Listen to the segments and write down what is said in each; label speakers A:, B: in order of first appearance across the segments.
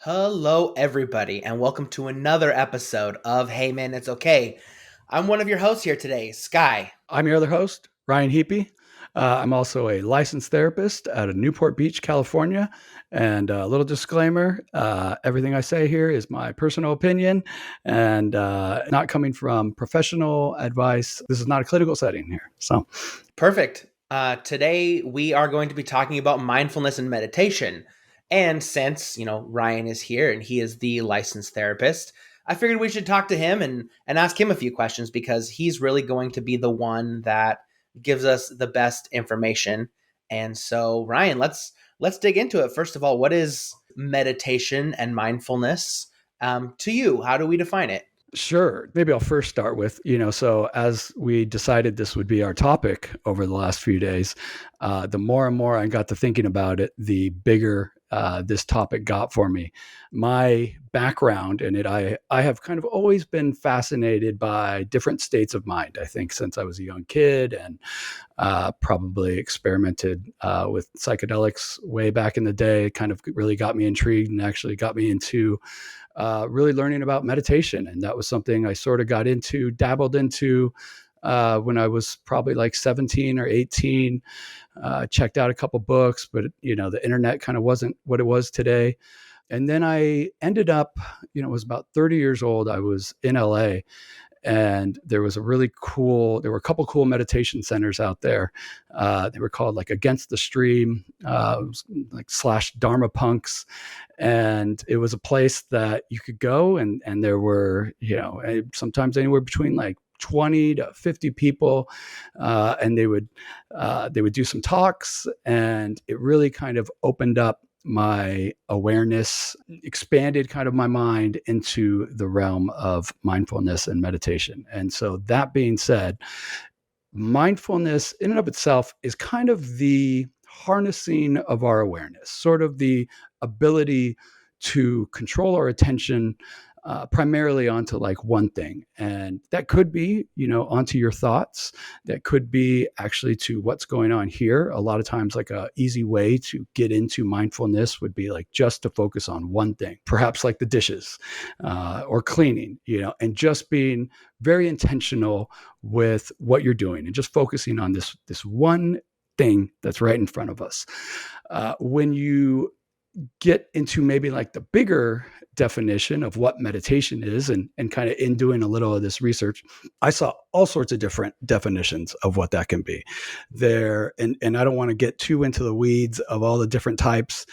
A: Hello, everybody, and welcome to another episode of Hey Man, It's Okay. I'm one of your hosts here today, Sky.
B: I'm your other host, Ryan Heapy. I'm also a licensed therapist out of Newport Beach, California. And a little disclaimer, everything I say here is my personal opinion and not coming from professional advice. This is not a clinical setting here. So,
A: Perfect. Today we are going to be talking about mindfulness and meditation. And since, Ryan is here and he is the licensed therapist, I figured we should talk to him and ask him a few questions because he's really going to be the one that gives us the best information. And so, Ryan, let's dig into it. First of all, what is meditation and mindfulness to you? How do we define it?
B: sure. Maybe I'll first start with, so as we decided this would be our topic over the last few days, the more and more I got to thinking about it, the bigger this topic got for me. My background in it, I have kind of always been fascinated by different states of mind, I think, since I was a young kid and probably experimented with psychedelics way back in the day. It kind of really got me intrigued and actually got me into really learning about meditation. And that was something I sort of got into, dabbled into when I was probably like 17 or 18. Checked out a couple books, but the internet kind of wasn't what it was today. And then I ended up, it was about 30 years old. I was in LA and there was there were a couple cool meditation centers out there. They were called like Against the Stream, like slash Dharma Punks. And it was a place that you could go and there were, sometimes anywhere between like 20 to 50 people. And they would do some talks, and it really kind of opened up my awareness, expanded kind of my mind into the realm of mindfulness and meditation. And so that being said, mindfulness in and of itself is kind of the harnessing of our awareness, sort of the ability to control our attention primarily onto like one thing. And that could be, onto your thoughts. That could be actually to what's going on here. A lot of times, like a easy way to get into mindfulness would be like just to focus on one thing, perhaps like the dishes or cleaning, and just being very intentional with what you're doing and just focusing on this one thing that's right in front of us. When you get into maybe like the bigger definition of what meditation is, and kind of in doing a little of this research, I saw all sorts of different definitions of what that can be there. And I don't want to get too into the weeds of all the different types,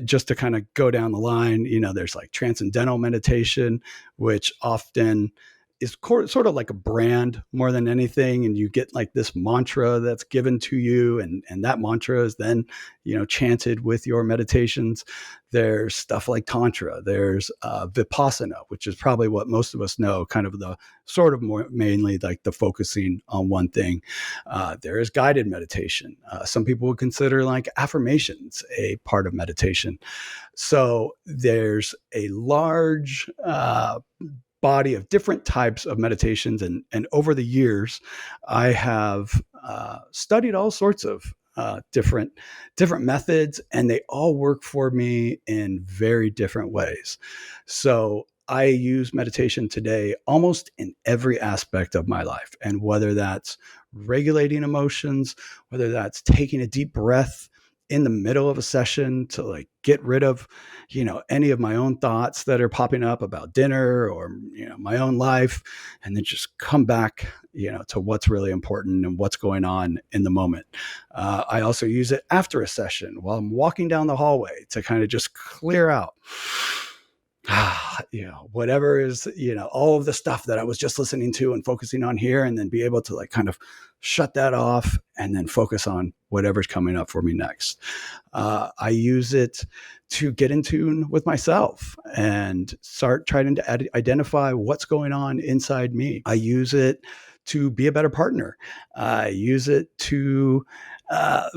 B: just to kind of go down the line. There's like transcendental meditation, which often is sort of like a brand more than anything. And you get like this mantra that's given to you. And that mantra is then, chanted with your meditations. There's stuff like Tantra. There's Vipassana, which is probably what most of us know, kind of the sort of more mainly like the focusing on one thing. There is guided meditation. Some people would consider like affirmations a part of meditation. So there's a large body of different types of meditations. And over the years, I have studied all sorts of different methods, and they all work for me in very different ways. So I use meditation today almost in every aspect of my life. And whether that's regulating emotions, whether that's taking a deep breath in the middle of a session to like get rid of, any of my own thoughts that are popping up about dinner or, my own life, and then just come back, to what's really important and what's going on in the moment. I also use it after a session while I'm walking down the hallway to kind of just clear out whatever is, all of the stuff that I was just listening to and focusing on here, and then be able to like kind of shut that off and then focus on whatever's coming up for me next. I use it to get in tune with myself and start trying to identify what's going on inside me. I use it to be a better partner. I use it to uh,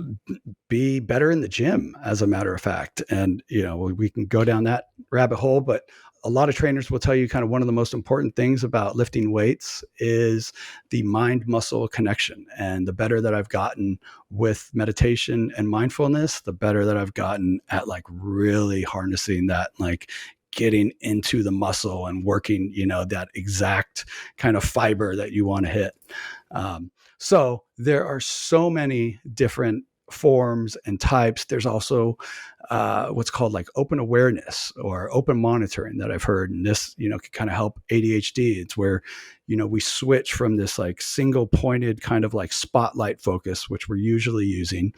B: be better in the gym, as a matter of fact. And, we can go down that rabbit hole, but a lot of trainers will tell you kind of one of the most important things about lifting weights is the mind muscle connection. And the better that I've gotten with meditation and mindfulness, the better that I've gotten at like really harnessing that, like getting into the muscle and working, that exact kind of fiber that you want to hit. So there are so many different forms and types. There's also what's called like open awareness or open monitoring that I've heard. And this, can kind of help ADHD. It's where, we switch from this like single pointed kind of like spotlight focus, which we're usually using,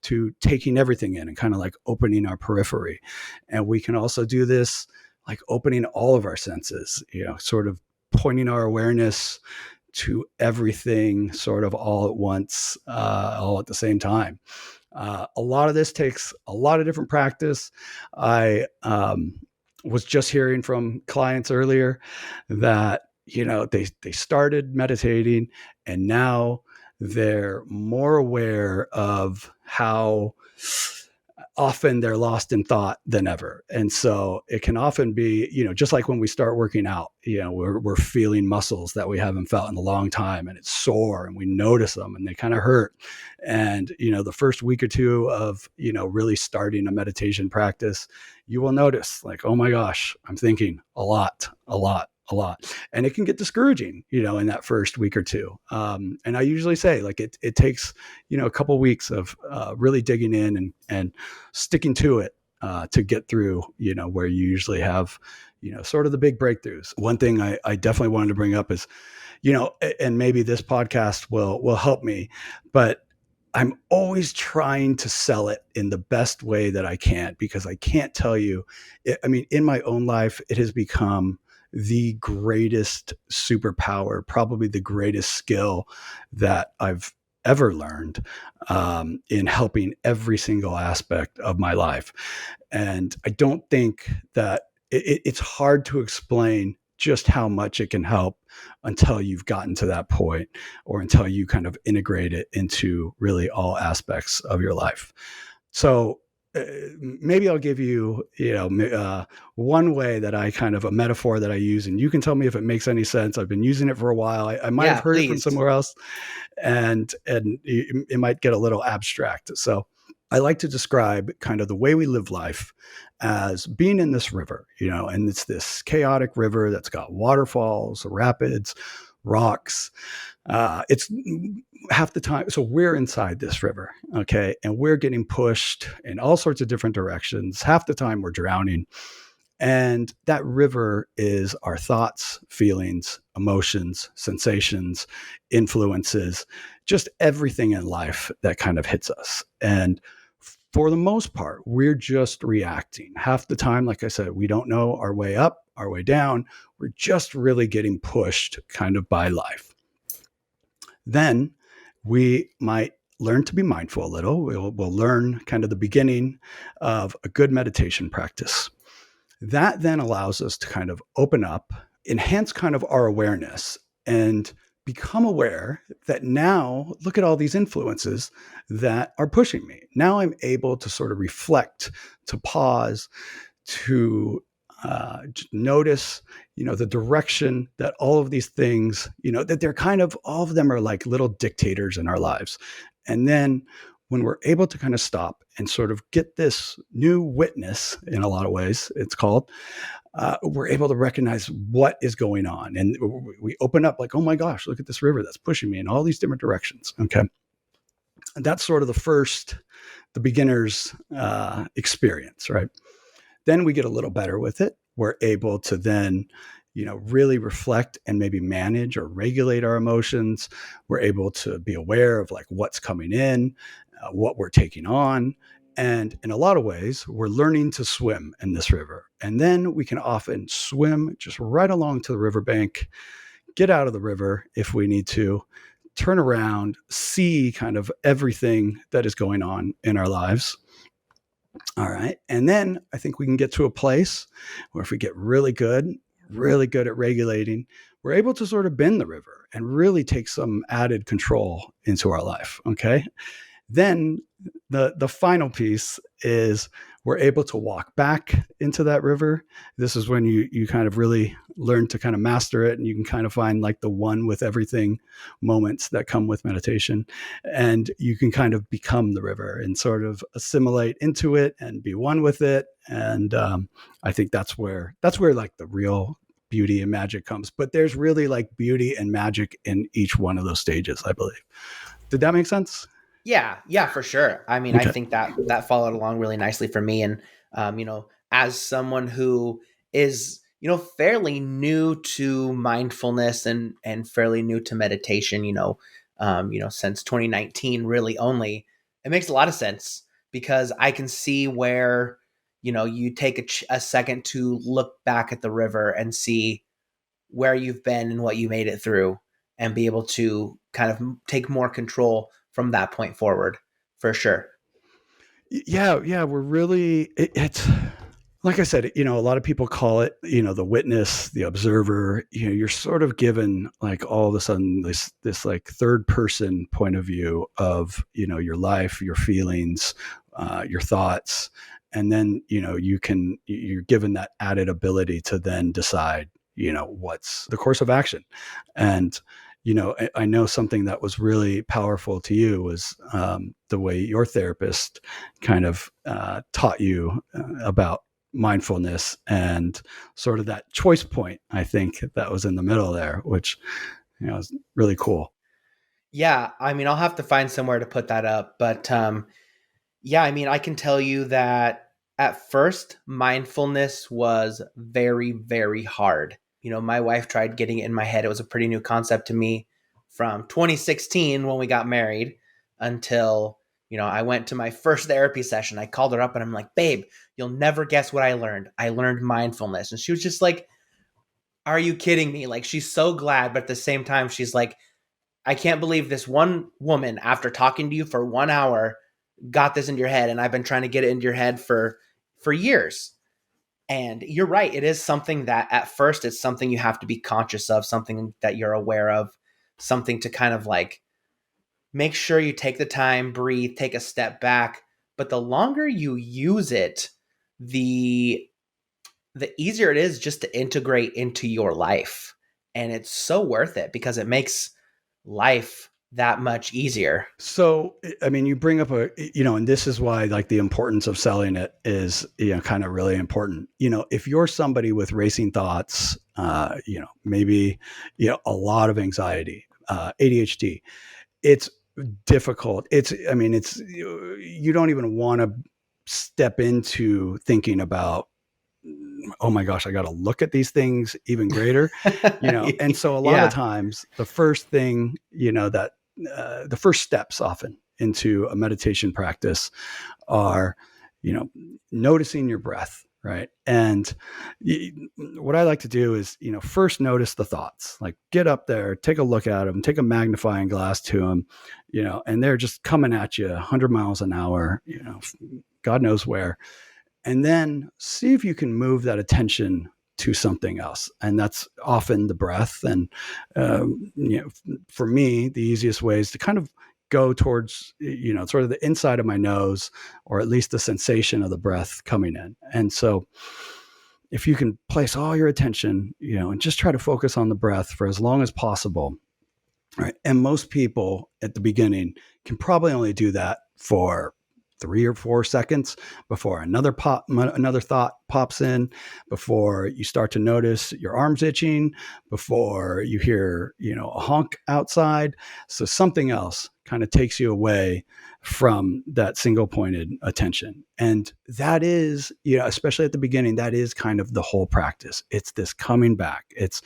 B: to taking everything in and kind of like opening our periphery. And we can also do this like opening all of our senses, sort of pointing our awareness to everything sort of all at once, all at the same time. A lot of this takes a lot of different practice. I was just hearing from clients earlier that, they started meditating and now they're more aware of how often they're lost in thought than ever. And so it can often be, just like when we start working out, we're feeling muscles that we haven't felt in a long time and it's sore and we notice them and they kind of hurt. And, the first week or two of, really starting a meditation practice, you will notice like, oh my gosh, I'm thinking a lot. And it can get discouraging, in that first week or two. And I usually say like it takes, a couple of weeks of really digging in and sticking to it to get through, where you usually have, sort of the big breakthroughs. One thing I definitely wanted to bring up is, and maybe this podcast will help me, but I'm always trying to sell it in the best way that I can, because I can't tell you, in my own life, it has become the greatest superpower, probably the greatest skill that I've ever learned in helping every single aspect of my life. And I don't think that it's hard to explain just how much it can help until you've gotten to that point, or until you kind of integrate it into really all aspects of your life. So maybe I'll give you, one way that I kind of a metaphor that I use, and you can tell me if it makes any sense. I've been using it for a while. I might have heard it from somewhere else, and it might get a little abstract. So I like to describe kind of the way we live life as being in this river, and it's this chaotic river that's got waterfalls, rapids, rocks. It's half the time. So we're inside this river. Okay. And we're getting pushed in all sorts of different directions. Half the time we're drowning. And that river is our thoughts, feelings, emotions, sensations, influences, just everything in life that kind of hits us. And for the most part, we're just reacting. Half the time, like I said, we don't know our way up, our way down. We're just really getting pushed kind of by life. Then we might learn to be mindful a little. We'll learn kind of the beginning of a good meditation practice. That then allows us to kind of open up, enhance kind of our awareness, and become aware that now, look at all these influences that are pushing me. Now I'm able to sort of reflect, to pause, to notice, the direction that all of these things, that they're kind of, all of them are like little dictators in our lives. And then when we're able to kind of stop and sort of get this new witness, in a lot of ways, it's called, we're able to recognize what is going on. And we open up like, oh my gosh, look at this river that's pushing me in all these different directions. Okay. And that's sort of the beginner's experience, right? Then we get a little better with it. We're able to then, really reflect and maybe manage or regulate our emotions. We're able to be aware of like what's coming in, what we're taking on. And in a lot of ways, we're learning to swim in this river. And then we can often swim just right along to the riverbank, get out of the river if we need to, turn around, see kind of everything that is going on in our lives. All right. And then I think we can get to a place where if we get really good at regulating, we're able to sort of bend the river and really take some added control into our life. Okay. Then the final piece is we're able to walk back into that river, this is when you kind of really learn to kind of master it, and you can kind of find like the one with everything moments that come with meditation, and you can kind of become the river and sort of assimilate into it and be one with it. And I think that's where like the real beauty and magic comes. But there's really like beauty and magic in each one of those stages, I believe. Did that make sense?
A: Yeah, yeah, for sure. I mean, I
B: Okay.
A: think that followed along really nicely for me, and as someone who is fairly new to mindfulness and fairly new to meditation, since 2019, really only, it makes a lot of sense because I can see where you take a second to look back at the river and see where you've been and what you made it through, and be able to kind of take more control from that point forward, for sure.
B: Yeah, we're really it's like I said, a lot of people call it, the witness, the observer. You're sort of given like all of a sudden this like third person point of view of your life, your feelings, your thoughts, and then you're given that added ability to then decide what's the course of action. And I know something that was really powerful to you was the way your therapist kind of taught you about mindfulness and sort of that choice point. I think that was in the middle there, which is really cool.
A: Yeah, I mean, I'll have to find somewhere to put that up, but yeah, I mean, I can tell you that at first, mindfulness was very, very hard. My wife tried getting it in my head. It was a pretty new concept to me from 2016 when we got married until, I went to my first therapy session. I called her up and I'm like, babe, you'll never guess what I learned. I learned mindfulness. And she was just like, are you kidding me? Like, she's so glad. But at the same time, she's like, I can't believe this one woman, after talking to you for 1 hour, got this into your head, and I've been trying to get it into your head for years. And you're right, it is something that at first it's something you have to be conscious of, something that you're aware of, something to kind of like make sure you take the time, breathe, take a step back. But the longer you use it, the easier it is just to integrate into your life. And it's so worth it because it makes life that much easier.
B: So, I mean, you bring up and this is why like the importance of selling it is, kind of really important. If you're somebody with racing thoughts, maybe, a lot of anxiety, ADHD, it's difficult. You don't even want to step into thinking about, oh my gosh, I got to look at these things even greater, and so a lot of
A: Yeah.
B: times the first thing, that the first steps often into a meditation practice are, noticing your breath. Right. And what I like to do is, first notice the thoughts, like get up there, take a look at them, take a magnifying glass to them, and they're just coming at you 100 miles an hour, God knows where. And then see if you can move that attention to something else. And that's often the breath. And, for me, the easiest way is to kind of go towards, sort of the inside of my nose, or at least the sensation of the breath coming in. And so if you can place all your attention, and just try to focus on the breath for as long as possible. Right. And most people at the beginning can probably only do that for 3 or 4 seconds before another thought pops in, before you start to notice your arms itching, before you hear, a honk outside. So something else kind of takes you away from that single pointed attention. And that is, especially at the beginning, that is kind of the whole practice. It's this coming back. It's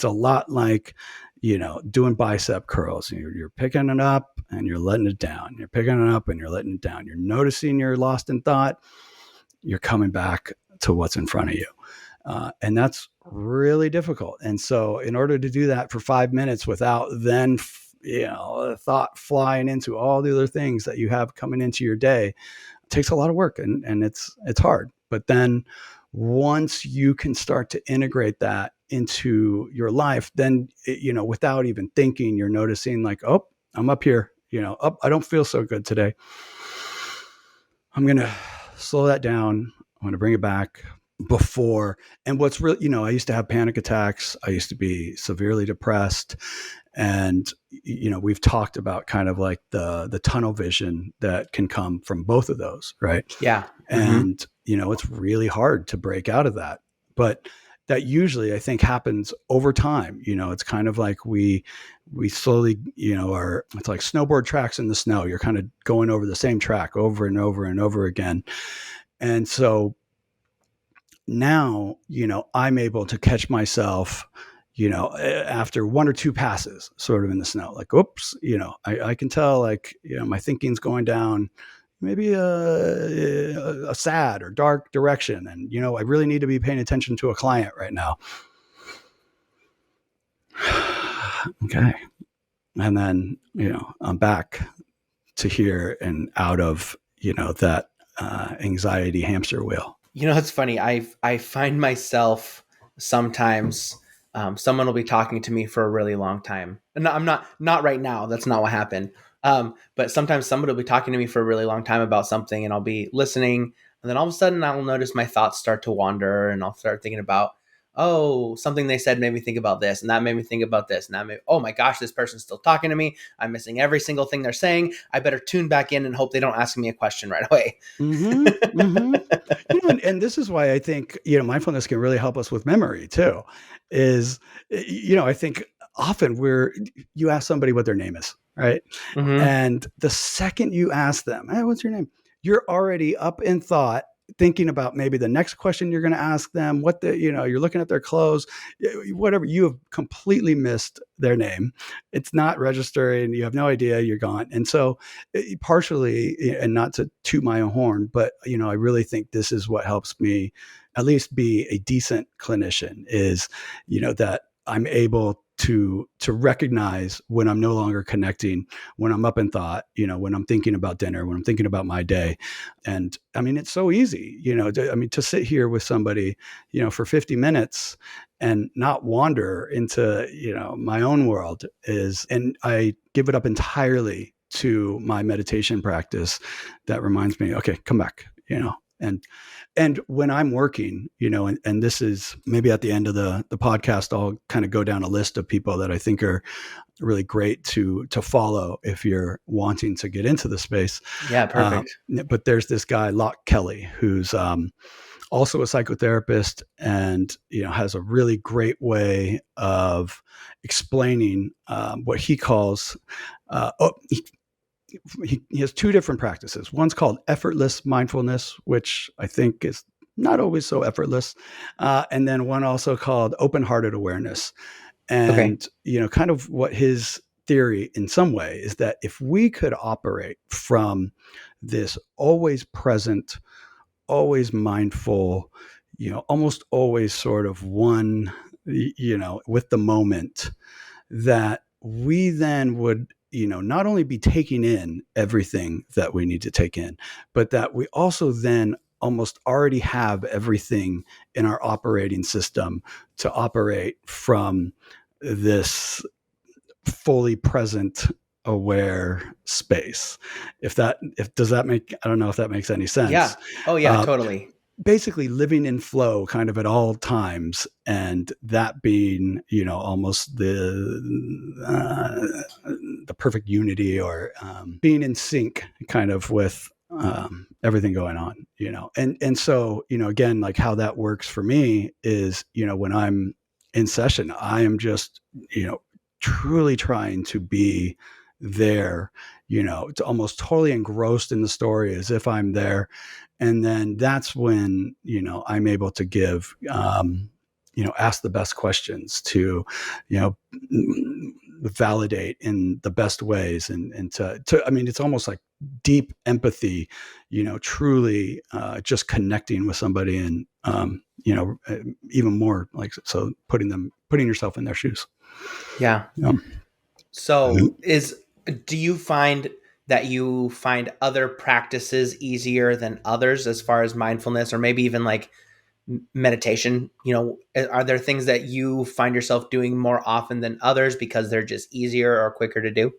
B: a lot like, doing bicep curls. You're picking it up and you're letting it down. You're picking it up and you're letting it down. You're noticing you're lost in thought. You're coming back to what's in front of you. And that's really difficult. And so in order to do that for 5 minutes without then, a thought flying into all the other things that you have coming into your day, it takes a lot of work, and it's hard. But then once you can start to integrate that into your life, then, without even thinking, you're noticing like, oh, I'm up here, I don't feel so good today. I'm going to slow that down. I want to bring it back before. And what's really, I used to have panic attacks. I used to be severely depressed. And, we've talked about kind of like the tunnel vision that can come from both of those. Right.
A: Yeah. Mm-hmm.
B: And, it's really hard to break out of that. But that usually I think happens over time. It's kind of like we slowly, it's like snowboard tracks in the snow. You're kind of going over the same track over and over and over again. And so now, I'm able to catch myself, after one or two passes sort of in the snow, like, oops, I can tell like, my thinking's going down maybe a sad or dark direction. And, I really need to be paying attention to a client right now. Okay. And then, I'm back to here and out of, that anxiety hamster wheel.
A: It's funny. I find myself sometimes someone will be talking to me for a really long time. No, I'm not right now. That's not what happened. But sometimes somebody will be talking to me for a really long time about something, and I'll be listening, and then all of a sudden I'll notice my thoughts start to wander, and I'll start thinking about, oh, something they said made me think about this, and that made me think about this, and that made, oh my gosh, this person's still talking to me. I'm missing every single thing they're saying. I better tune back in and hope they don't ask me a question right away.
B: Mm-hmm, mm-hmm. And this is why I think, mindfulness can really help us with memory too, is, I think often you ask somebody what their name is, right?
A: Mm-hmm.
B: And the second you ask them, hey, what's your name? You're already up in thought, thinking about maybe the next question you're going to ask them, you're looking at their clothes, whatever. You have completely missed their name. It's not registering. You have no idea, you're gone. And so partially, and not to toot my own horn, but, I really think this is what helps me at least be a decent clinician is, that I'm able to recognize when I'm no longer connecting, when I'm up in thought, when I'm thinking about dinner, when I'm thinking about my day. And I mean, it's so easy, to sit here with somebody, for 50 minutes and not wander into, my own world and I give it up entirely to my meditation practice that reminds me, okay, come back, and when I'm working, and this is maybe at the end of the podcast, I'll kind of go down a list of people that I think are really great to follow if you're wanting to get into the space.
A: Yeah, perfect.
B: But there's this guy, Locke Kelly, who's also a psychotherapist and, has a really great way of explaining what he calls, he has two different practices. One's called effortless mindfulness, which I think is not always so effortless. And then one also called open-hearted awareness.
A: Okay.
B: And, kind of what his theory in some way is that if we could operate from this always present, always mindful, almost always sort of one, with the moment, that we then would, not only be taking in everything that we need to take in, but that we also then almost already have everything in our operating system to operate from this fully present aware space. If does that make, I don't know if that makes any sense.
A: Yeah. Oh yeah, totally.
B: Basically living in flow kind of at all times, and that being, almost the perfect unity, or being in sync kind of with everything going on, and so, again, like how that works for me is, when I'm in session, I am just, truly trying to be there, to almost totally engrossed in the story as if I'm there. And then that's when, I'm able to give, ask the best questions to, validate in the best ways, and I mean, it's almost like deep empathy, truly just connecting with somebody, and, even more like, so putting yourself in their shoes.
A: Yeah.
B: Yeah.
A: So do you find that you find other practices easier than others as far as mindfulness, or maybe even like meditation? Are there things that you find yourself doing more often than others because they're just easier or quicker to do?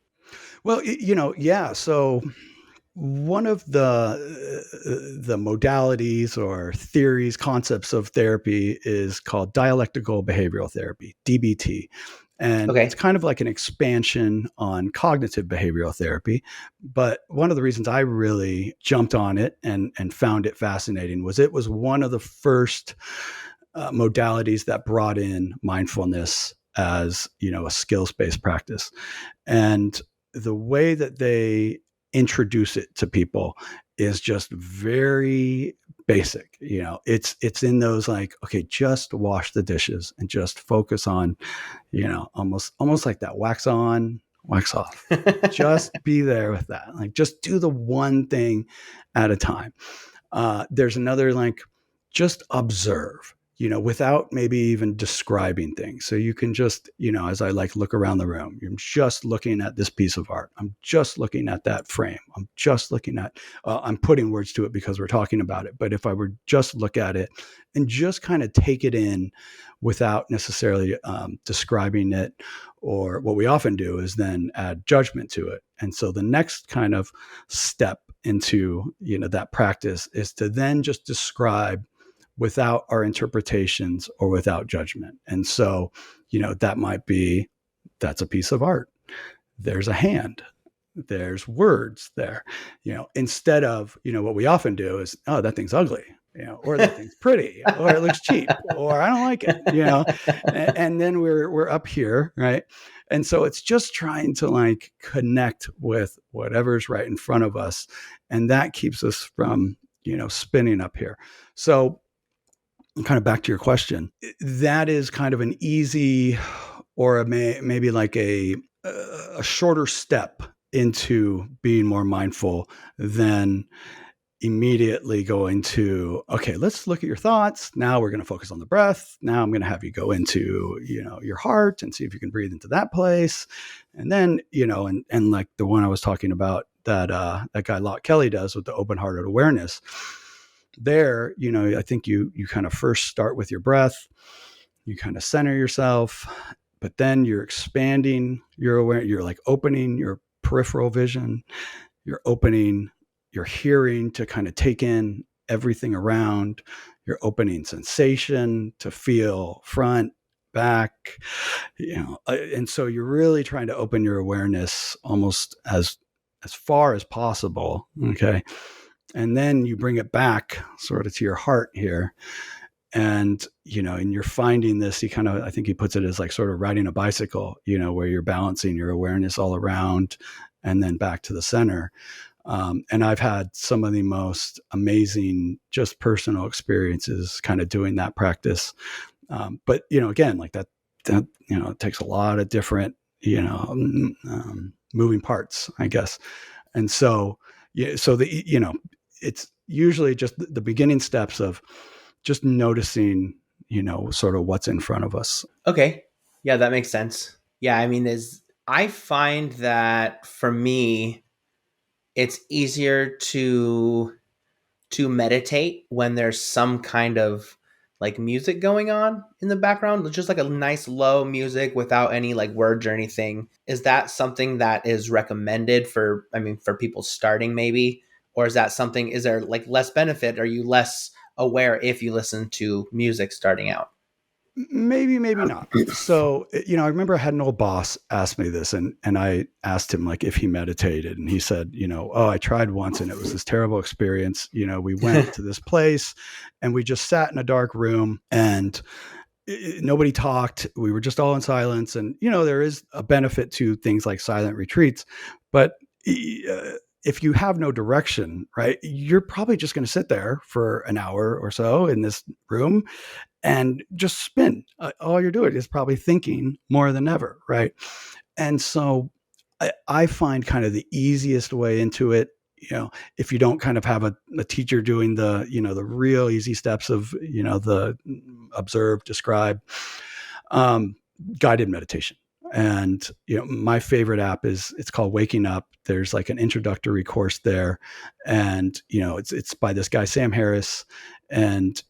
B: Well, yeah. So one of the modalities or theories, concepts of therapy is called dialectical behavioral therapy, DBT. And it's
A: Okay.
B: kind of like an expansion on cognitive behavioral therapy. But one of the reasons I really jumped on it and found it fascinating was it was one of the first modalities that brought in mindfulness as, a skills-based practice. And the way that they introduce it to people is just very basic. It's in those like, okay, just wash the dishes and just focus on, almost like that wax on, wax off. Just be there with that. Like just do the one thing at a time. There's another like just observe, without maybe even describing things. So you can just, as I like look around the room, I'm just looking at this piece of art. I'm just looking at that frame. I'm just looking at, I'm putting words to it because we're talking about it. But if I were just look at it and just kind of take it in without necessarily describing it, or what we often do is then add judgment to it. And so the next kind of step into that practice is to then just describe without our interpretations or without judgment. And so that might be, that's a piece of art, there's a hand, there's words there, instead of what we often do is, oh, that thing's ugly, or that thing's pretty, or it looks cheap, or I don't like it, and then we're up here, right? And so it's just trying to like connect with whatever's right in front of us, and that keeps us from spinning up here. So kind of back to your question, that is kind of an easy, or maybe like a shorter step into being more mindful than immediately going to, okay, let's look at your thoughts. Now we're going to focus on the breath. Now I'm going to have you go into, your heart and see if you can breathe into that place. And then, and like the one I was talking about that, that guy Locke Kelly does with the open-hearted awareness there, I think you kind of first start with your breath, you kind of center yourself, but then you're expanding your awareness, you're like opening your peripheral vision, you're opening your hearing to kind of take in everything around, you're opening sensation to feel front, back, and so you're really trying to open your awareness almost as far as possible. Okay. And then you bring it back sort of to your heart here. And, and you're finding this, he kind of, I think he puts it as like sort of riding a bicycle, where you're balancing your awareness all around and then back to the center. And I've had some of the most amazing, just personal experiences kind of doing that practice. But, again, like that, it takes a lot of different, moving parts, I guess. And so, so it's usually just the beginning steps of just noticing, sort of what's in front of us.
A: Okay. Yeah, that makes sense. Yeah, I mean, is I find that for me, it's easier to meditate when there's some kind of like music going on in the background, just like a nice low music without any like words or anything. Is that something that is recommended for, I mean, for people starting maybe? Or is that something, is there like less benefit? Are you less aware if you listen to music starting out?
B: Maybe not. So, I remember I had an old boss ask me this, and I asked him like if he meditated, and he said, oh, I tried once and it was this terrible experience. We went to this place and we just sat in a dark room and nobody talked. We were just all in silence. And, there is a benefit to things like silent retreats, but if you have no direction, right, you're probably just going to sit there for an hour or so in this room and just spin. All you're doing is probably thinking more than ever, right? And so I find kind of the easiest way into it, if you don't kind of have a teacher doing the, the real easy steps of, the observe, describe, um, guided meditation. And my favorite app it's called Waking Up. There's like an introductory course there, and it's by this guy Sam Harris, and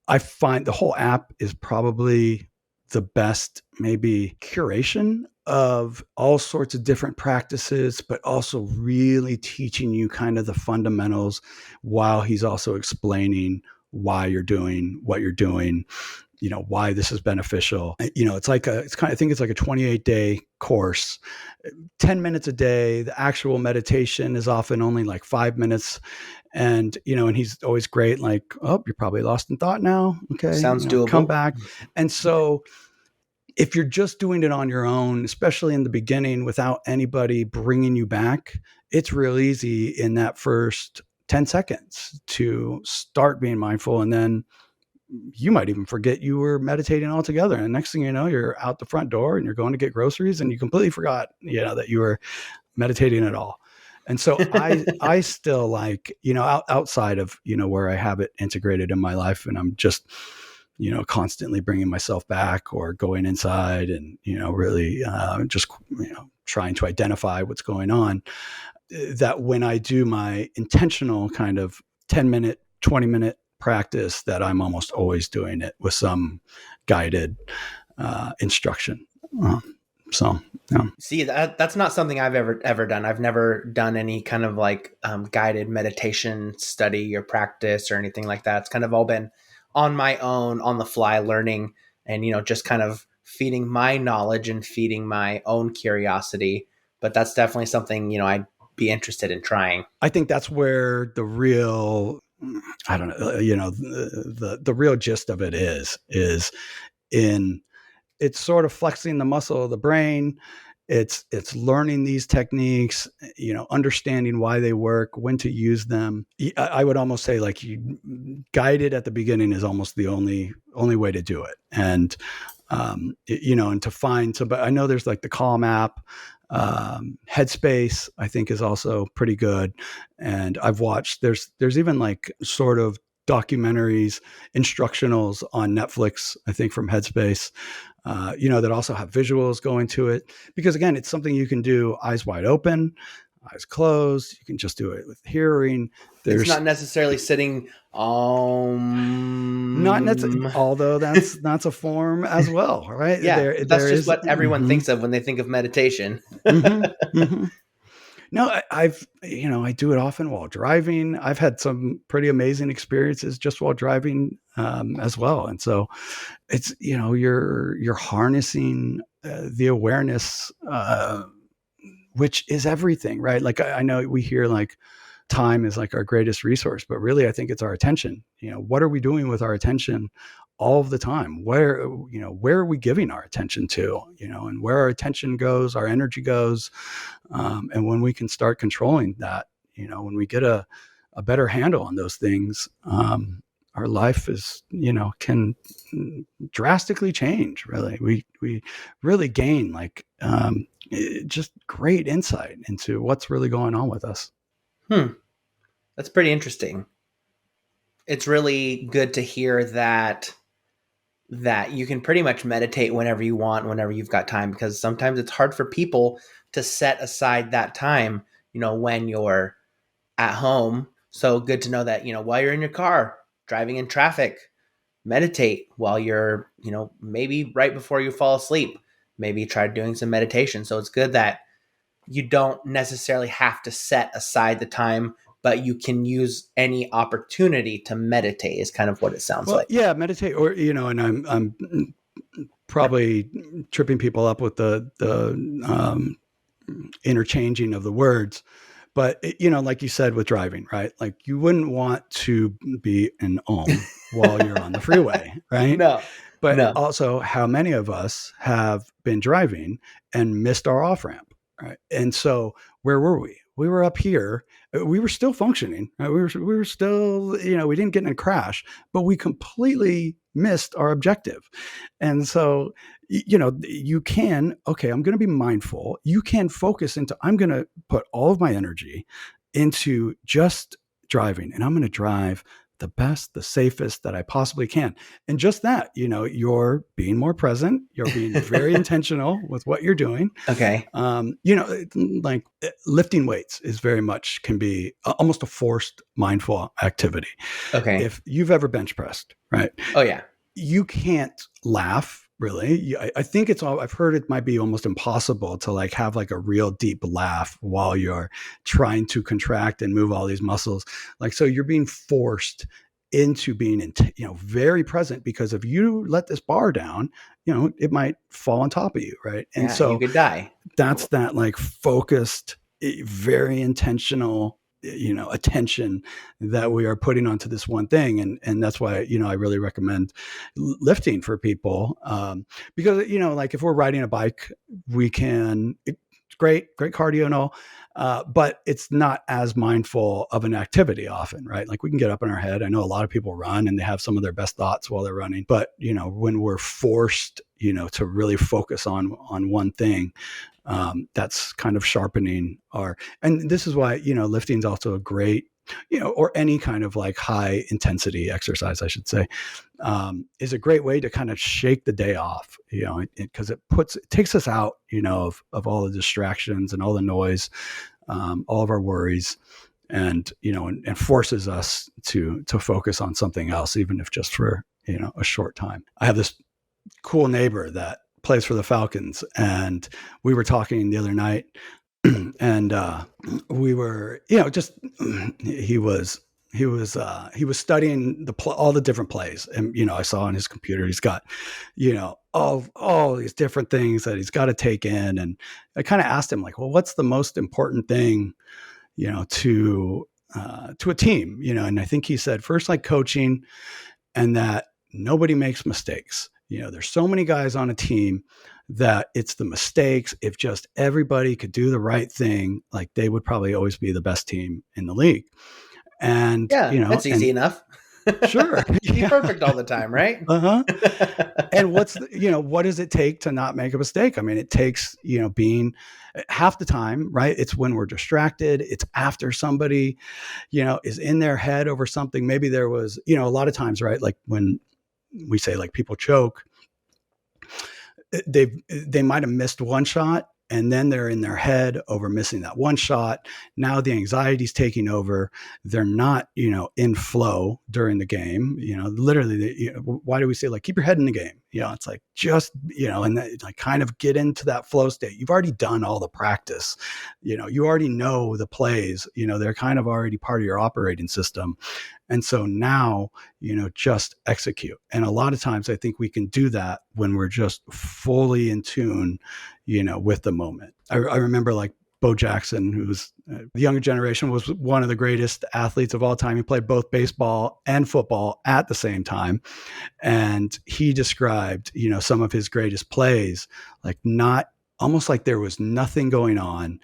B: I find the whole app is probably the best maybe curation of all sorts of different practices, but also really teaching you kind of the fundamentals while he's also explaining why you're doing what you're doing, why this is beneficial. It's like I think it's like a 28-day course, 10 minutes a day. The actual meditation is often only like 5 minutes. And, and he's always great. Like, oh, you're probably lost in thought now. Okay.
A: Sounds
B: Come
A: doable.
B: back. And so if you're just doing it on your own, especially in the beginning without anybody bringing you back, it's real easy in that first 10 seconds to start being mindful. And then you might even forget you were meditating altogether. And next thing you know, you're out the front door and you're going to get groceries and you completely forgot, that you were meditating at all. And so I still like, outside of, where I have it integrated in my life and I'm just, constantly bringing myself back or going inside and, really just, trying to identify what's going on, that when I do my intentional kind of 10-minute, 20-minute practice, that I'm almost always doing it with some guided instruction. So, yeah.
A: See, that's not something I've ever done. I've never done any kind of like guided meditation study or practice or anything like that. It's kind of all been on my own, on the fly learning, and just kind of feeding my knowledge and feeding my own curiosity. But that's definitely something I'd be interested in trying.
B: I think that's where the real, I don't know, the real gist of it is in, it's sort of flexing the muscle of the brain. It's learning these techniques, understanding why they work, when to use them. I would almost say like guided at the beginning is almost the only way to do it. And, and to find somebody, I know there's like the Calm app, Headspace, I think is also pretty good. And I've watched, there's even like sort of documentaries, instructionals on Netflix, I think from Headspace, that also have visuals going to it. Because again, it's something you can do eyes wide open, eyes closed. You can just do it with hearing.
A: It's not necessarily sitting.
B: Not necessarily, although that's a form as well, right?
A: Yeah, that's just what everyone thinks of when they think of meditation.
B: No, I do it often while driving. I've had some pretty amazing experiences just while driving as well. And so it's, you're harnessing the awareness, which is everything, right? Like I know we hear like time is like our greatest resource, but really I think it's our attention. What are we doing with our attention all of the time? Where are we giving our attention to, and where our attention goes, our energy goes. And when we can start controlling that, when we get a better handle on those things, our life is, can drastically change. Really. We really gain like, just great insight into what's really going on with us.
A: That's pretty interesting. It's really good to hear that you can pretty much meditate whenever you want, whenever you've got time, because sometimes it's hard for people to set aside that time, when you're at home. So good to know that, while you're in your car, driving in traffic, meditate while you're, maybe right before you fall asleep, maybe try doing some meditation. So it's good that you don't necessarily have to set aside the time, but you can use any opportunity to meditate is kind of what it sounds like.
B: Yeah, meditate, or and I'm probably tripping people up with the interchanging of the words, but like you said with driving, right? Like you wouldn't want to be an while you're on the freeway, right?
A: No.
B: But also, how many of us have been driving and missed our off ramp, right? And so, where were we? We were up here. We were still functioning. Right? We were still, we didn't get in a crash, but we completely missed our objective. And so, you can, okay, I'm going to be mindful. You can focus into, I'm going to put all of my energy into just driving, and I'm going to drive the best, the safest that I possibly can. And just that, you're being more present. You're being very intentional with what you're doing.
A: Okay.
B: Like lifting weights is very much can be almost a forced mindful activity.
A: Okay.
B: If you've ever bench pressed, right?
A: Oh yeah.
B: You can't laugh really. I think it's all, I've heard it might be almost impossible to like have like a real deep laugh while you're trying to contract and move all these muscles. Like, so you're being forced into being, very present, because if you let this bar down, it might fall on top of you. Right. And
A: Yeah, you
B: so
A: could die.
B: that's that like focused, very intentional, attention that we are putting onto this one thing. And that's why, I really recommend lifting for people. Because, like if we're riding a bike, it's great cardio and all. But it's not as mindful of an activity often, right? Like we can get up in our head. I know a lot of people run and they have some of their best thoughts while they're running, but when we're forced, to really focus on one thing, that's kind of sharpening and this is why, lifting is also a great, or any kind of like high intensity exercise, I should say, is a great way to kind of shake the day off, because it takes us out, of all the distractions and all the noise, all of our worries, and, and forces us to focus on something else, even if just for, a short time. I have this cool neighbor that plays for the Falcons, and we were talking the other night, and we were, just he was studying all the different plays, and I saw on his computer he's got, all these different things that he's got to take in, and I kind of asked him like, well, what's the most important thing, to a team, and I think he said first like coaching, and that nobody makes mistakes. There's so many guys on a team that it's the mistakes. If just everybody could do the right thing, like they would probably always be the best team in the league. And,
A: Yeah, that's easy
B: and
A: enough.
B: sure.
A: Be
B: Yeah.
A: perfect all the time, right?
B: Uh-huh. And what does it take to not make a mistake? I mean, it takes, being half the time, right? It's when we're distracted. It's after somebody, is in their head over something. Maybe there was, a lot of times, right? Like when we say like people choke, they might have missed one shot, and then they're in their head over missing that one shot. Now the anxiety's taking over. They're not, in flow during the game. Literally, why do we say like keep your head in the game? It's like just, and like kind of get into that flow state. You've already done all the practice. You already know the plays. They're kind of already part of your operating system. And so now, just execute. And a lot of times I think we can do that when we're just fully in tune, with the moment. I remember like Bo Jackson, who's the younger generation, was one of the greatest athletes of all time. He played both baseball and football at the same time. And he described, some of his greatest plays, like not almost like there was nothing going on.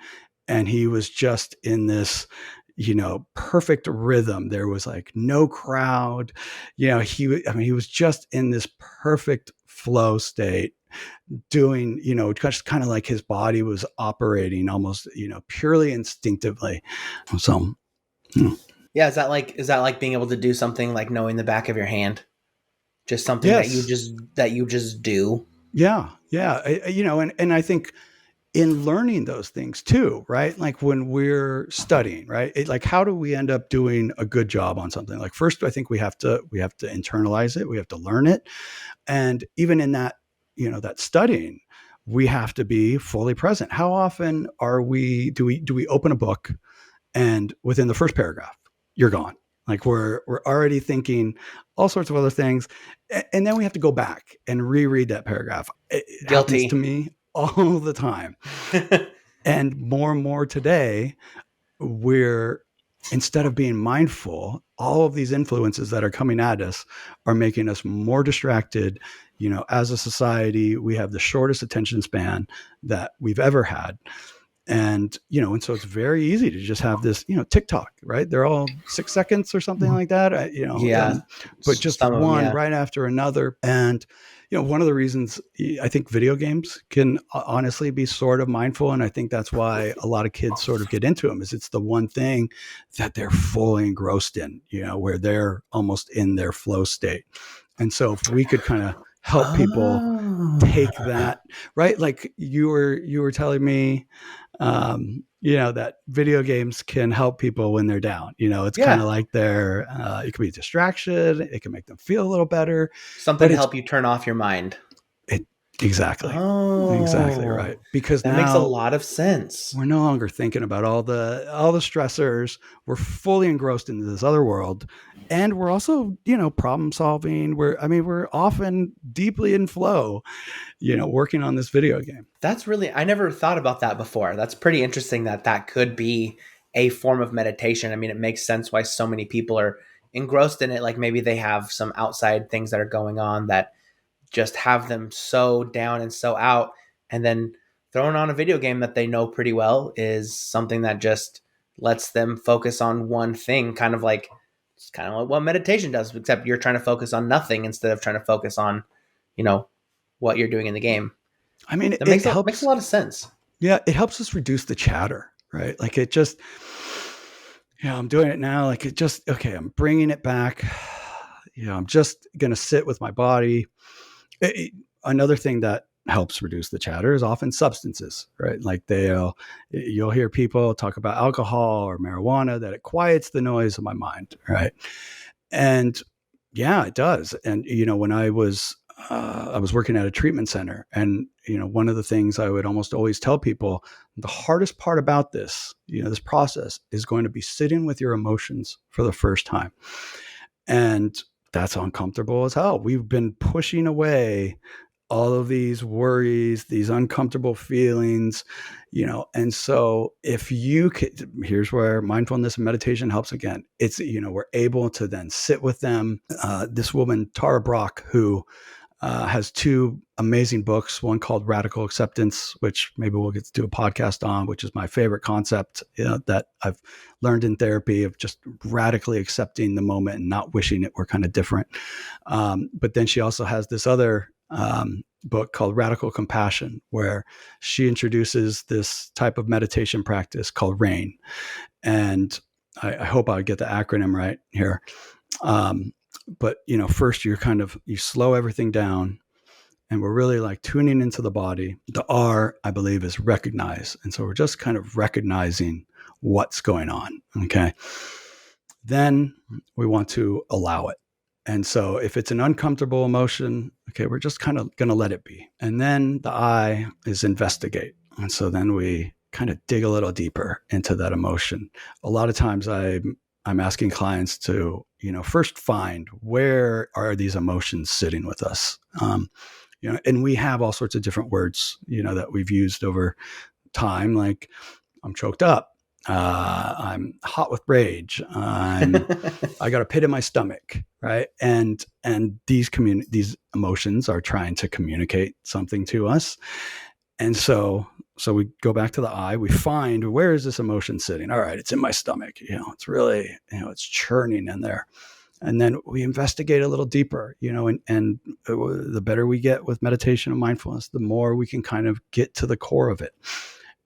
B: And he was just in this, perfect rhythm. There was like no crowd, he was just in this perfect flow state, doing, just kind of like his body was operating almost, purely instinctively. So,
A: Yeah, is that like being able to do something like knowing the back of your hand? Just something that you
B: yes.
A: just do.
B: Yeah. Yeah. And I think in learning those things too, right? Like when we're studying, right? Like how do we end up doing a good job on something? Like first, I think we have to internalize it. We have to learn it. And even in that, that studying, we have to be fully present. How often do we open a book and within the first paragraph, you're gone? Like we're already thinking all sorts of other things. And then we have to go back and reread that paragraph. It happens to
A: Guilty.
B: me all the time. And more today, we're, instead of being mindful, all of these influences that are coming at us are making us more distracted. As a society, we have the shortest attention span that we've ever had. And, and so it's very easy to just have this, TikTok, right? They're all 6 seconds or something like that,
A: Yeah,
B: but just
A: some of them.
B: one
A: Yeah,
B: right after another. And, one of the reasons I think video games can honestly be sort of mindful. And I think that's why a lot of kids sort of get into them, is it's the one thing that they're fully engrossed in, where they're almost in their flow state. And so if we could kind of help people take
A: oh,
B: that, right? Like you were telling me, that video games can help people when they're down. It's kind
A: yeah,
B: of like it can be a distraction. It can make them feel a little better,
A: something
B: but
A: to help you turn off your mind.
B: Exactly. Exactly
A: Oh,
B: right. Because
A: that makes a
B: now
A: lot of sense.
B: we're no longer thinking about all the stressors. We're fully engrossed into this other world. And we're also, problem solving. We're often deeply in flow, working on this video game.
A: That's really, I never thought about that before. That's pretty interesting that that could be a form of meditation. I mean, it makes sense why so many people are engrossed in it. Like maybe they have some outside things that are going on that just have them so down and so out. And then throwing on a video game that they know pretty well is something that just lets them focus on one thing, kind of like it's kind of like what meditation does, except you're trying to focus on nothing instead of trying to focus on, you know, what you're doing in the game.
B: I mean,
A: That
B: it
A: makes a
B: helps.
A: lot of sense.
B: Yeah, it helps us reduce the chatter, right? Like it just, I'm doing it now. Like it just, okay, I'm bringing it back. I'm just going to sit with my body. Another thing that helps reduce the chatter is often substances, right? Like you'll hear people talk about alcohol or marijuana, that it quiets the noise of my mind, right? And yeah, it does. And when I was working at a treatment center, and one of the things I would almost always tell people, the hardest part about this process is going to be sitting with your emotions for the first time. And that's uncomfortable as hell. We've been pushing away all of these worries, these uncomfortable feelings, and so if you could, here's where mindfulness and meditation helps again. It's, we're able to then sit with them. This woman, Tara Brach, who has two amazing books, one called Radical Acceptance, which maybe we'll get to do a podcast on, which is my favorite concept that I've learned in therapy, of just radically accepting the moment and not wishing it were kind of different. But then she also has this other book called Radical Compassion, where she introduces this type of meditation practice called RAIN. And I hope I get the acronym right here. But first you slow everything down, and we're really like tuning into the body. The R, I believe, is recognize. And so we're just kind of recognizing what's going on. Okay. Then we want to allow it. And so if it's an uncomfortable emotion, okay, we're just kind of going to let it be. And then the I is investigate. And so then we kind of dig a little deeper into that emotion. A lot of times I'm asking clients to, first find, where are these emotions sitting with us? And we have all sorts of different words, that we've used over time. Like, I'm choked up. I'm hot with rage. I got a pit in my stomach, right? And these emotions are trying to communicate something to us. And so we go back to the I, we find, where is this emotion sitting? All right, it's in my stomach. It's really, it's churning in there. And then we investigate a little deeper, and the better we get with meditation and mindfulness, the more we can kind of get to the core of it.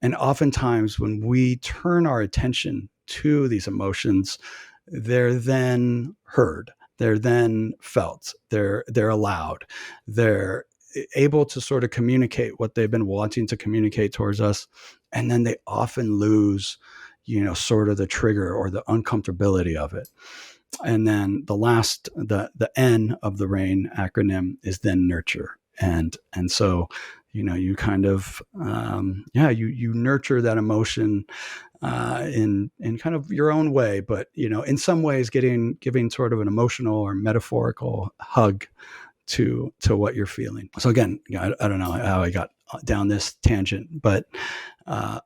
B: And oftentimes when we turn our attention to these emotions, they're then heard, they're then felt, they're allowed, they're able to sort of communicate what they've been wanting to communicate towards us. And then they often lose, sort of the trigger or the uncomfortability of it. And then the N of the RAIN acronym is then nurture. And so, you kind of, you nurture that emotion in kind of your own way, but, in some ways giving sort of an emotional or metaphorical hug to what you're feeling. So again, I don't know how I got down this tangent, but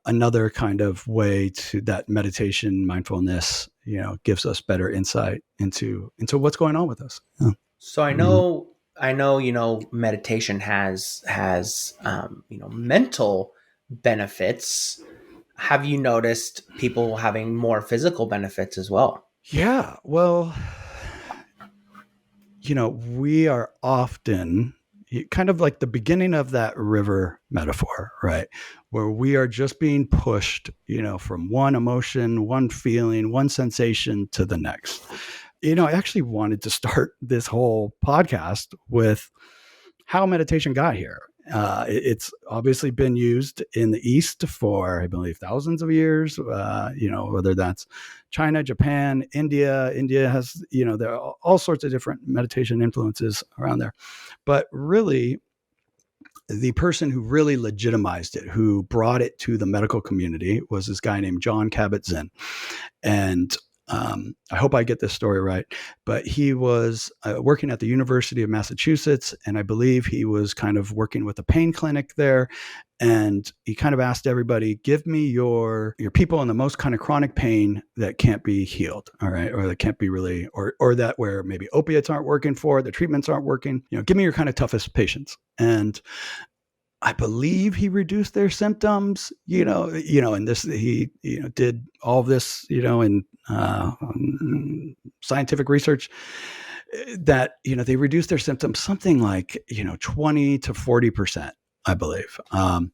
B: another kind of way to that meditation, mindfulness, gives us better insight into what's going on with us. Yeah.
A: So
B: Mm-hmm.
A: I know, meditation has mental benefits. Have you noticed people having more physical benefits as well?
B: Yeah. Well, we are often kind of like the beginning of that river metaphor, right? Where we are just being pushed, from one emotion, one feeling, one sensation to the next. I actually wanted to start this whole podcast with how meditation got here. It's obviously been used in the East for, I believe, thousands of years. Whether that's China, Japan, India. India has, there are all sorts of different meditation influences around there. But really, the person who really legitimized it, who brought it to the medical community, was this guy named John Kabat-Zinn. And I hope I get this story right, but he was working at the University of Massachusetts, and I believe he was kind of working with a pain clinic there. And he kind of asked everybody, give me your people in the most kind of chronic pain that can't be healed, all right, or that can't be really, or that where maybe opiates aren't working for, the treatments aren't working. Give me your kind of toughest patients. And I believe he reduced their symptoms, and this, he, did all of this, in scientific research that, they reduced their symptoms something like, 20 to 40%, I believe. And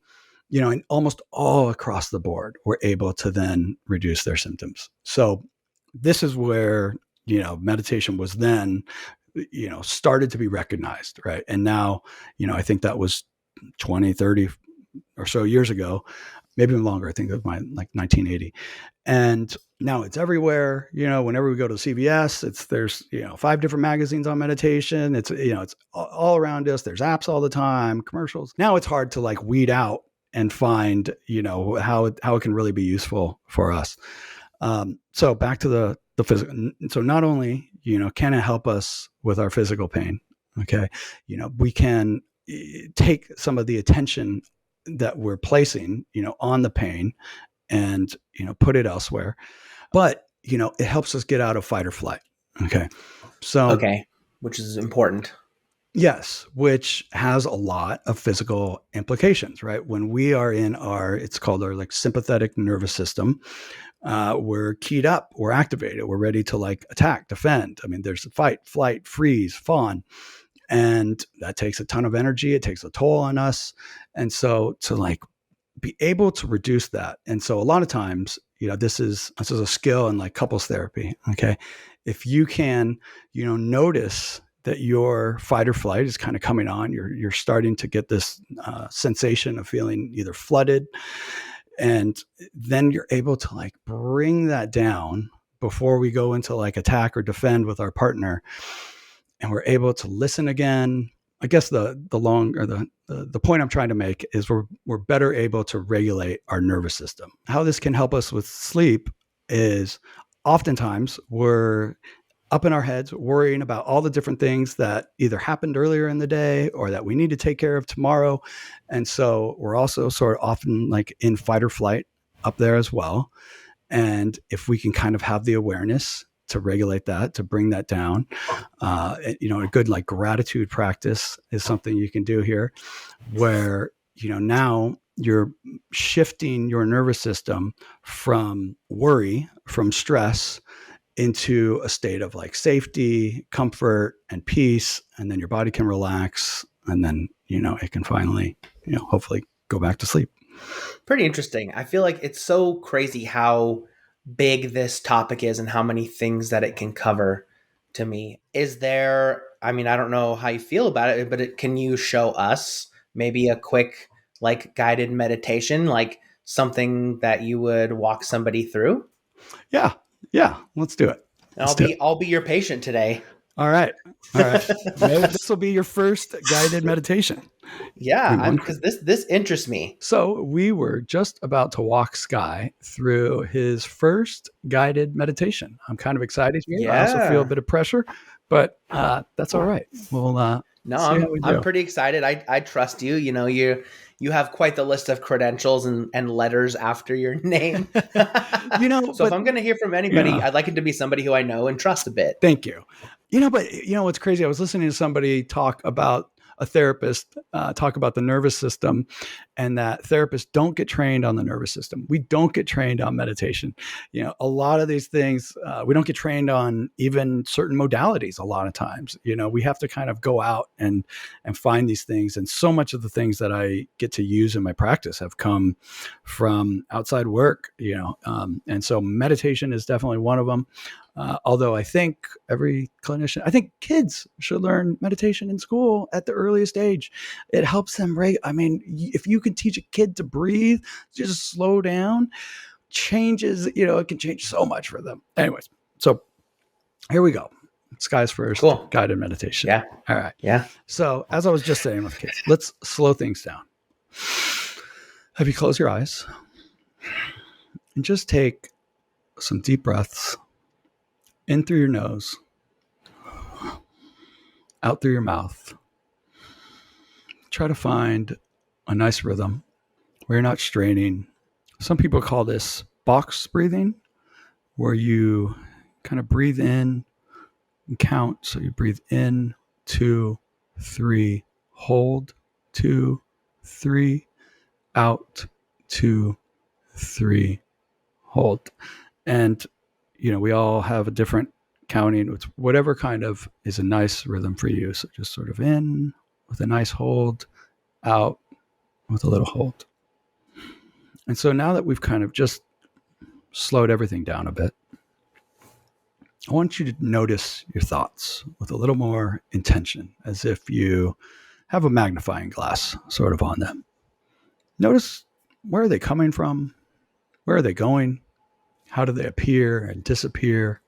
B: almost all across the board were able to then reduce their symptoms. So this is where, meditation was then, started to be recognized. Right. And now, I think that was 20, 30 or so years ago, maybe even longer. I think that was like 1980. And now it's everywhere. Whenever we go to CVS, there's 5 different magazines on meditation. It's all around us. There's apps all the time, commercials. Now it's hard to like weed out and find, how it can really be useful for us. So back to the physical. So not only, can it help us with our physical pain? Okay. We can take some of the attention that we're placing, on the pain and, put it elsewhere. But, it helps us get out of fight or flight. Okay. So,
A: Okay. Which is important.
B: yes, which has a lot of physical implications, right? When we are in it's called our like sympathetic nervous system. We're keyed up, we're activated, we're ready to like attack, defend. I mean, there's fight, flight, freeze, fawn. And that takes a ton of energy. It takes a toll on us. And so to like be able to reduce that. And so a lot of times, this is a skill in like couples therapy. Okay. If you can, notice that your fight or flight is kind of coming on, you're starting to get this sensation of feeling either flooded. And then you're able to like bring that down before we go into like attack or defend with our partner. And we're able to listen again. I guess the point I'm trying to make is we're better able to regulate our nervous system. How this can help us with sleep is oftentimes we're up in our heads worrying about all the different things that either happened earlier in the day or that we need to take care of tomorrow. And so we're also sort of often like in fight or flight up there as well. And if we can kind of have the awareness to regulate that, to bring that down, a good like gratitude practice is something you can do here where, now you're shifting your nervous system from worry, from stress into a state of like safety, comfort, and peace. And then your body can relax. And then, it can finally, hopefully go back to sleep.
A: Pretty interesting. I feel like it's so crazy how big this topic is and how many things that it can cover to me. Is there, I mean, I don't know how you feel about it, but can you show us maybe a quick, like, guided meditation, like something that you would walk somebody through?
B: Yeah. Let's do it.
A: I'll be your patient today.
B: All right. Maybe this will be your first guided meditation.
A: Yeah, because this interests me.
B: So we were just about to walk Sky through his first guided meditation. I'm kind of excited here.
A: Yeah.
B: I also feel a bit of pressure, but that's all right. We'll
A: no, I'm pretty excited. I trust you. You have quite the list of credentials and letters after your name. So if I'm going to hear from anybody, I'd like it to be somebody who I know and trust a bit.
B: Thank you. But what's crazy? I was listening to somebody talk about a therapist talk about the nervous system, and that therapists don't get trained on the nervous system. We don't get trained on meditation. A lot of these things, we don't get trained on even certain modalities a lot of times. We have to kind of go out and find these things. And so much of the things that I get to use in my practice have come from outside work, and so meditation is definitely one of them. Although I think I think kids should learn meditation in school at the earliest age. It helps them, right? I mean, if you can teach a kid to breathe, just slow down, changes, it can change so much for them. Anyways, so here we go. Skies first,
A: Cool.
B: guided meditation.
A: Yeah.
B: All right.
A: Yeah.
B: So, as I was just saying with kids, let's slow things down. Have you close your eyes and just take some deep breaths in through your nose, out through your mouth. Try to find a nice rhythm where you're not straining. Some people call this box breathing, where you kind of breathe in and count. So you breathe in, 2, 3, hold, 2, 3, out, 2, 3, hold. And, we all have a different counting. It's whatever kind of is a nice rhythm for you. So just sort of in with a nice hold, out with a little hold. And so now that we've kind of just slowed everything down a bit, I want you to notice your thoughts with a little more intention, as if you have a magnifying glass sort of on them. Notice, where are they coming from? Where are they going? How do they appear and disappear?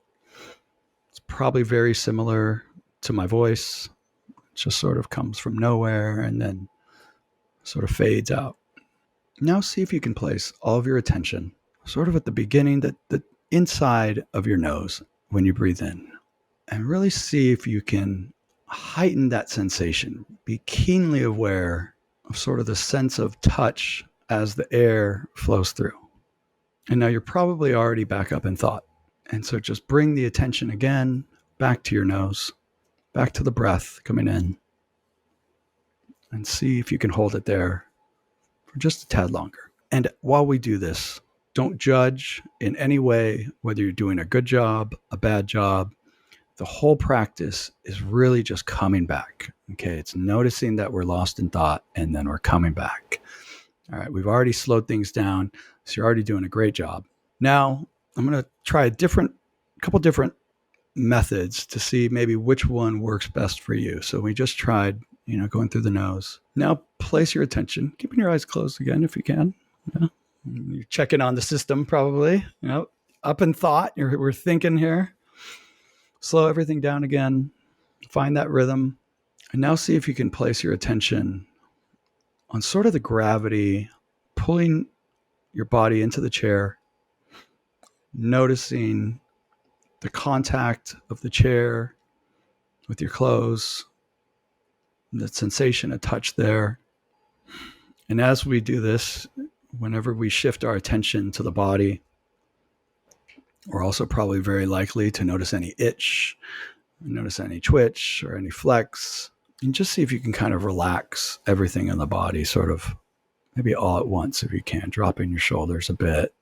B: It's probably very similar to my voice. It just sort of comes from nowhere and then sort of fades out. Now see if you can place all of your attention sort of at the beginning, the inside of your nose when you breathe in. And really see if you can heighten that sensation. Be keenly aware of sort of the sense of touch as the air flows through. And now you're probably already back up in thought. And so just bring the attention again back to your nose, back to the breath coming in, and see if you can hold it there for just a tad longer. And while we do this, don't judge in any way whether you're doing a good job, a bad job. The whole practice is really just coming back. Okay, it's noticing that we're lost in thought and then we're coming back. All right, we've already slowed things down, so you're already doing a great job. Now, I'm going to try a couple different methods to see maybe which one works best for you. So we just tried, going through the nose. Now place your attention, keeping your eyes closed again if you can. Yeah. You're checking on the system probably. Up in thought. We're thinking here. Slow everything down again. Find that rhythm. And now see if you can place your attention on sort of the gravity pulling your body into the chair, noticing the contact of the chair with your clothes, the sensation of touch there. And as we do this, whenever we shift our attention to the body, we're also probably very likely to notice any itch, notice any twitch or any flex, and just see if you can kind of relax everything in the body, sort of maybe all at once if you can, dropping your shoulders a bit,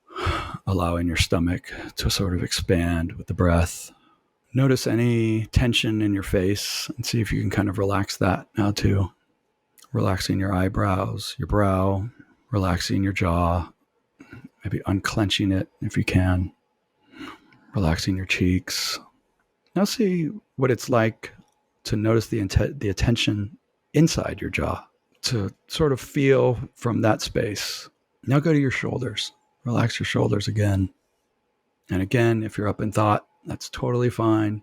B: allowing your stomach to sort of expand with the breath. Notice any tension in your face and see if you can kind of relax that now too. Relaxing your eyebrows, your brow, relaxing your jaw, maybe unclenching it if you can, relaxing your cheeks. Now see what it's like to notice the attention inside your jaw, to sort of feel from that space. Now go to your shoulders. Relax your shoulders again. And again, if you're up in thought, that's totally fine.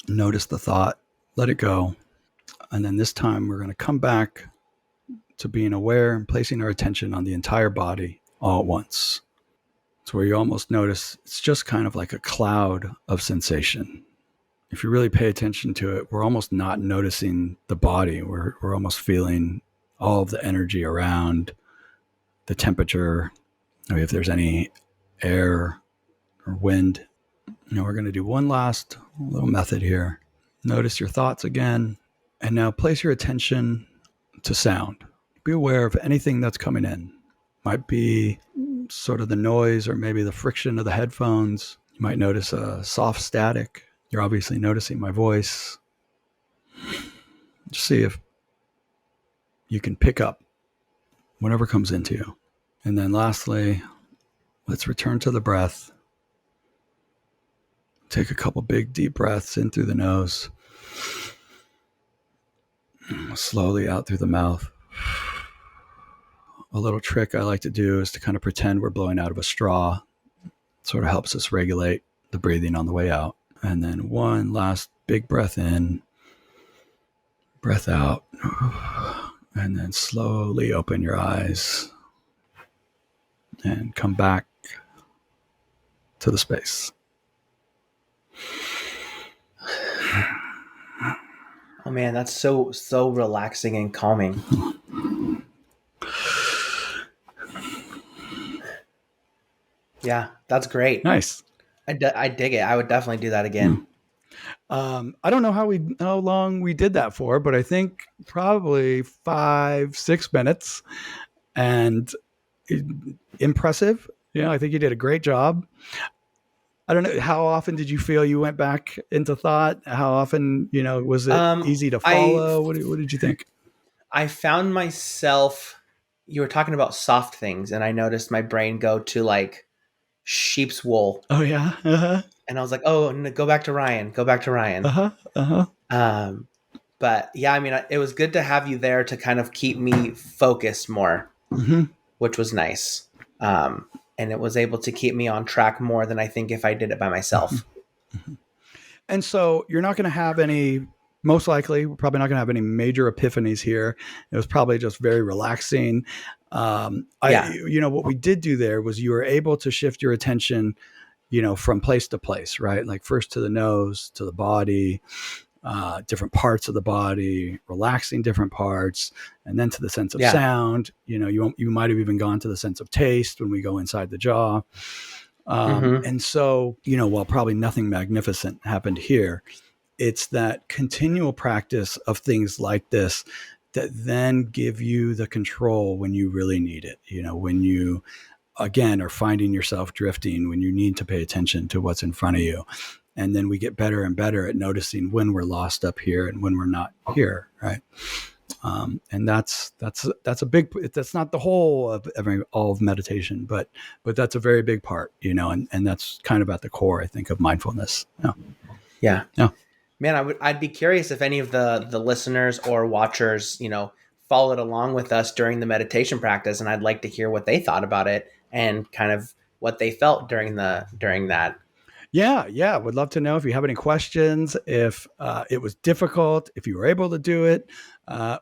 B: Notice the thought, let it go. And then this time we're going to come back to being aware and placing our attention on the entire body all at once. It's where you almost notice it's just kind of like a cloud of sensation. If you really pay attention to it, we're almost not noticing the body. We're almost feeling all of the energy around, the temperature, maybe if there's any air or wind. We're going to do one last little method here. Notice your thoughts again, and now place your attention to sound. Be aware of anything that's coming in. Might be sort of the noise or maybe the friction of the headphones. You might notice a soft static. You're obviously noticing my voice. Just see if you can pick up whatever comes into you. And then lastly, let's return to the breath. Take a couple big deep breaths in through the nose. Slowly out through the mouth. A little trick I like to do is to kind of pretend we're blowing out of a straw. It sort of helps us regulate the breathing on the way out. And then one last big breath in, breath out, and then slowly open your eyes and come back to the space.
A: Oh man, that's so relaxing and calming. Yeah, that's great.
B: Nice.
A: I dig it. I would definitely do that
B: Hmm.
A: again.
B: I don't know how long we did that for, but I think probably 5-6 minutes, and impressive. I think you did a great job. I don't know, how often did you feel you went back into thought? How often, was it easy to
A: I
B: follow? What did you think?
A: I found myself. You were talking about soft things, and I noticed my brain go to like sheep's wool,
B: Oh yeah. Uh-huh.
A: and I was like, "Oh, go back to Ryan. Go back to Ryan."
B: Uh-huh. Uh-huh.
A: Um, but yeah, I mean, it was good to have you there to kind of keep me focused more,
B: Mm-hmm.
A: which was nice. And it was able to keep me on track more than I think if I did it by
B: Mm-hmm.
A: myself.
B: And so you're not going to have any, most likely, we're probably not going to have any major epiphanies here. It was probably just very relaxing.
A: Yeah,
B: What we did do there was you were able to shift your attention, from place to place, right? Like first to the nose, to the body, different parts of the body, relaxing different parts, and then to the sense of
A: yeah,
B: sound. You might have even gone to the sense of taste when we go inside the jaw.
A: mm-hmm.
B: And so, while probably nothing magnificent happened here, it's that continual practice of things like this that then give you the control when you really need it. When you, again, are finding yourself drifting, when you need to pay attention to what's in front of you. And then we get better and better at noticing when we're lost up here and when we're not here, right? And that's a big. That's not the whole of all of meditation, but that's a very big part, and that's kind of at the core, I think, of mindfulness. Yeah,
A: Yeah.
B: yeah,
A: Man, I'd be curious if any of the listeners or watchers, followed along with us during the meditation practice, and I'd like to hear what they thought about it and kind of what they felt during that.
B: yeah. Would love to know if you have any questions, if it was difficult, if you were able to do it,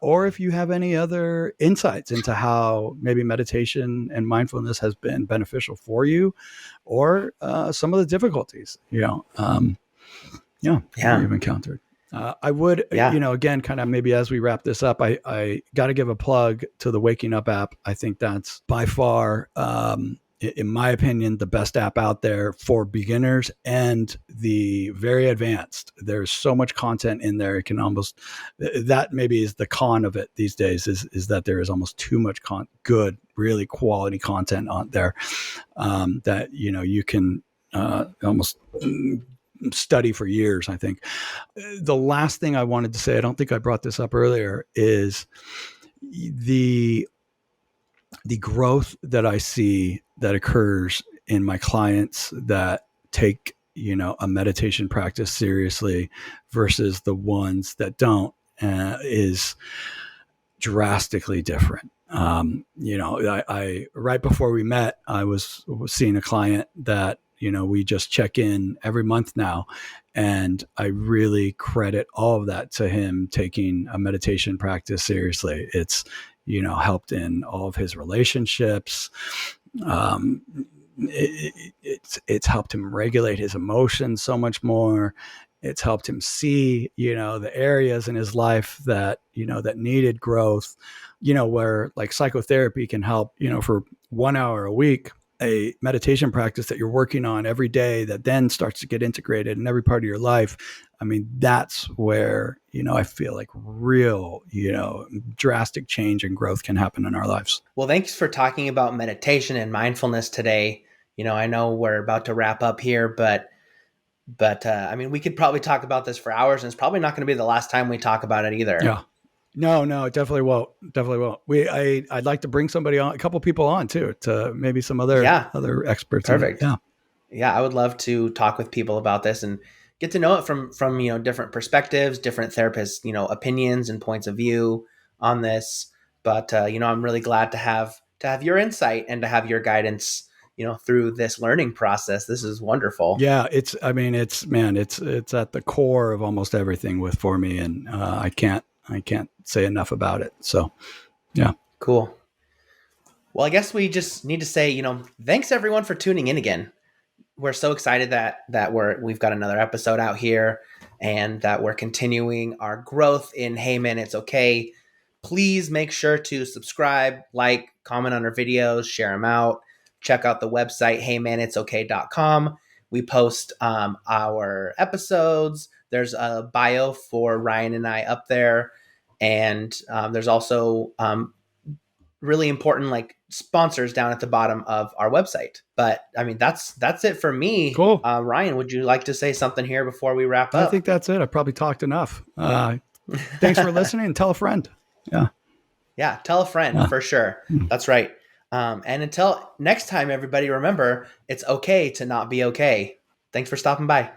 B: or if you have any other insights into how maybe meditation and mindfulness has been beneficial for you, or some of the difficulties. Yeah, that
A: Yeah,
B: you've encountered. I would,
A: yeah,
B: again, kind of maybe as we wrap this up, I got to give a plug to the Waking Up app. I think that's by far, in my opinion, the best app out there for beginners and the very advanced. There's so much content in there. It can almost, that maybe is the con of it these days, is that there is almost too much good, really quality content on there, that, you can almost study for years, I think. The last thing I wanted to say, I don't think I brought this up earlier, is the the growth that I see that occurs in my clients that take, a meditation practice seriously versus the ones that don't, is drastically different. I right before we met, I was seeing a client that, we just check in every month now. And I really credit all of that to him taking a meditation practice seriously. It's, helped in all of his relationships. Um, it's helped him regulate his emotions so much more. It's helped him see, the areas in his life that, that needed growth, where like psychotherapy can help, for 1 hour a week, a meditation practice that you're working on every day that then starts to get integrated in every part of your life. I mean, that's where, I feel like real, drastic change and growth can happen in our lives.
A: Well, thanks for talking about meditation and mindfulness today. I know we're about to wrap up here, but I mean, we could probably talk about this for hours, and it's probably not going to be the last time we talk about it either.
B: Yeah. No, it definitely won't. Definitely won't. I'd like to bring somebody on, a couple people on too, to maybe some
A: Yeah,
B: other experts in it.
A: perfect.
B: Yeah.
A: Yeah, I would love to talk with people about this and get to know it from different perspectives, different therapists, opinions and points of view on this. But I'm really glad to have your insight and to have your guidance, through this learning process. This is wonderful.
B: Yeah, I mean, it's at the core of almost everything for me, and I can't say enough about it. So, yeah,
A: Cool. Well, I guess we just need to say, thanks everyone for tuning in again. We're so excited that we've got another episode out here and that we're continuing our growth in Hey Man, It's Okay. Please make sure to subscribe, like, comment on our videos, share them out. Check out the website, heymanitsokay.com. We post our episodes. There's a bio for Ryan and I up there. And there's also really important like sponsors down at the bottom of our website. But I mean, that's it for me.
B: cool.
A: Ryan, would you like to say something here before we wrap
B: I think
A: up?
B: that's it. I probably talked enough. Thanks for listening, and tell a friend. Yeah,
A: Yeah, tell a friend
B: yeah.
A: for sure. That's right. And until next time, everybody, remember it's okay to not be okay. Thanks for stopping by.